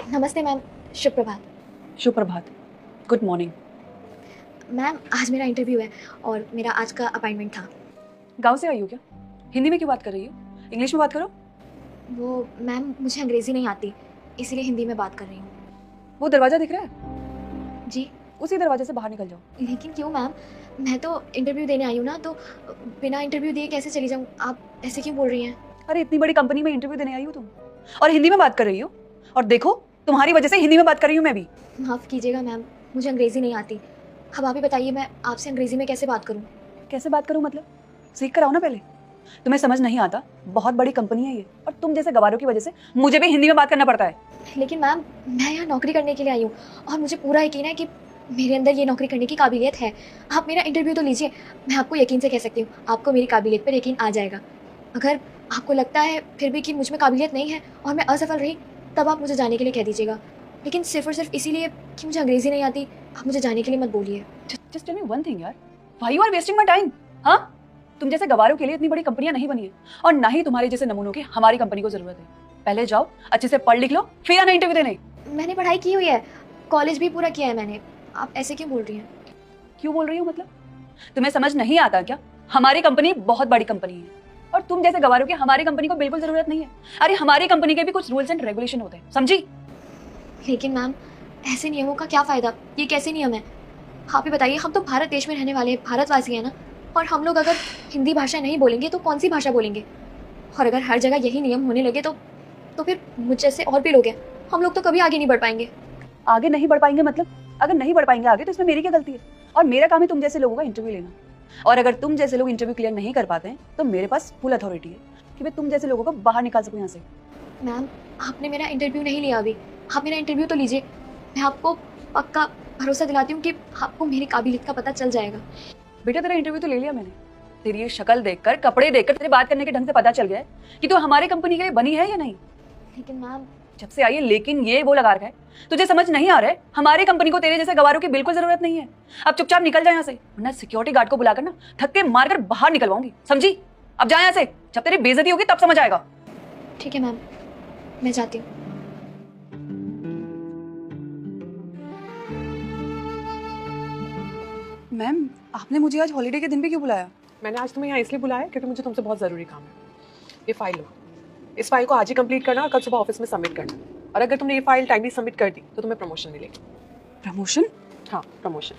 नमस्ते मैम, शुभ प्रभात। शुभ प्रभात। Good morning. मैम आज मेरा इंटरव्यू है और मेरा आज का अपॉइंटमेंट था। गांव से आई हो क्या? हिंदी में क्यों बात कर रही हो? इंग्लिश में बात करो। वो मैम मुझे अंग्रेज़ी नहीं आती, इसीलिए हिंदी में बात कर रही हूँ। वो दरवाजा दिख रहा है, जी, उसी दरवाजे से बाहर निकल जाओ। लेकिन क्यों मैम? मैं तो इंटरव्यू देने आई हूँ ना, तो बिना इंटरव्यू दिए कैसे चली जाऊँ? आप ऐसे क्यों बोल रही हैं? अरे इतनी बड़ी कंपनी में इंटरव्यू देने आई हो तुम, और हिंदी में बात कर रही हो। और देखो तुम्हारी वजह से हिंदी में बात कर रही हूँ मैं भी। माफ़ कीजिएगा मैम, मुझे अंग्रेज़ी नहीं आती। अब आप ही बताइए, मैं आपसे अंग्रेज़ी में कैसे बात करूँ? कैसे बात करूँ मतलब? सीख कर आओ ना पहले। तुम्हें समझ नहीं आता, बहुत बड़ी कंपनी है ये, और तुम जैसे गवारों की वजह से मुझे भी हिंदी में बात करना पड़ता है। लेकिन मैम मैं यहाँ नौकरी करने के लिए आई हूँ और मुझे पूरा यकीन है कि मेरे अंदर ये नौकरी करने की काबिलियत है। आप मेरा इंटरव्यू तो लीजिए, मैं आपको यकीन से कह सकती हूँ, आपको मेरी काबिलियत पर यकीन आ जाएगा। अगर आपको लगता है फिर भी कि मुझ में काबिलियत नहीं है और मैं असफल रही, तब आप मुझे जाने के लिए कह दीजिएगा। लेकिन सिर्फ और सिर्फ इसीलिए कि मुझे अंग्रेज़ी नहीं आती, आप मुझे जाने के लिए मत बोलिए। Just tell me one thing यार, why you are wasting my time? हाँ, तुम जैसे गवारों के लिए इतनी बड़ी कंपनियां नहीं बनी है, और ना ही तुम्हारे जैसे नमूनों की हमारी कंपनी को जरूरत है। पहले जाओ अच्छे से पढ़ लिख लो, फिर आना इंटरव्यू देने। मैंने पढ़ाई की हुई है, कॉलेज भी पूरा किया है मैंने। आप ऐसे क्यों बोल रही हैं? क्यों बोल रही हो मतलब? तुम्हें समझ नहीं आता क्या? हमारी कंपनी बहुत बड़ी कंपनी है, और तुम जैसे गवारों की हमारी कंपनी को बिल्कुल जरूरत नहीं है। अरे हमारी कंपनी के भी कुछ रूल्स एंड रेगुलेशन होते हैं, समझी? लेकिन मैम ऐसे नियमों का क्या फ़ायदा? ये कैसे नियम है? आप ही बताइए, हम तो भारत देश में रहने वाले भारतवासी हैं ना, और हम लोग अगर हिंदी भाषा नहीं बोलेंगे तो कौन सी भाषा बोलेंगे? और अगर हर जगह यही नियम होने लगे तो फिर मुझ जैसे और भी लोग हैं, हम लोग तो कभी आगे नहीं बढ़ पाएंगे। आगे नहीं बढ़ पाएंगे मतलब? अगर नहीं बढ़ पाएंगे आगे तो इसमें मेरी क्या गलती है? और मेरा काम है तुम जैसे लोगों का इंटरव्यू लेना, और अगर तुम जैसे लोग इंटरव्यू क्लियर नहीं कर पाते हैं तो मेरे पास फुल अथॉरिटी है कि मैं तुम जैसे लोगों को बाहर निकाल सकूं यहाँ से। मैम आपने मेरा इंटरव्यू नहीं लिया अभी, आप मेरा इंटरव्यू तो लीजिए। मैं आपको पक्का भरोसा दिलाती हूँ कि आपको मेरी काबिलियत का पता चल जाएगा। बेटा तेरा इंटरव्यू तो ले लिया मैंने, तेरी ये शक्ल देखकर, कपड़े देखकर, तेरे बात करने के ढंग से पता चल गया है कि तू हमारी कंपनी के लिए बनी है या नहीं। लेकिन मैम जब से आई है लेकिन ये वो लगा रखा है, तुझे समझ नहीं आ रहा है हमारी कंपनी को तेरे जैसे गवारों की बिल्कुल जरूरत नहीं है। अब चुपचाप निकल जा यहाँ से, वरना सिक्योरिटी गार्ड को बुलाकर ना धक्के मारकर बाहर निकलवाऊंगी, समझी? अब जा यहाँ से, जब तेरी बेइज्जती होगी तब समझ आएगा। ठीक है मैम, मैं जाती हूँ। मैम आपने मुझे आज हॉलीडे के दिन भी क्यों बुलाया? मैंने आज तुम्हें यहाँ इसलिए बुलाया है क्योंकि मुझे तुमसे बहुत ज़रूरी काम है। ये फाइल लो, इस फाइल को आज ही कंप्लीट करना और कल सुबह ऑफिस में सबमिट करना। और अगर तुमने ये फाइल टाइमली सबमिट कर दी तो तुम्हें प्रमोशन मिलेगी। प्रमोशन? हाँ, प्रमोशन।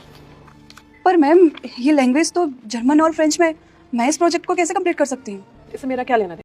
पर मैम ये लैंग्वेज तो जर्मन और फ्रेंच में, मैं इस प्रोजेक्ट को कैसे कंप्लीट कर सकती हूँ? इससे मेरा क्या लेना देना?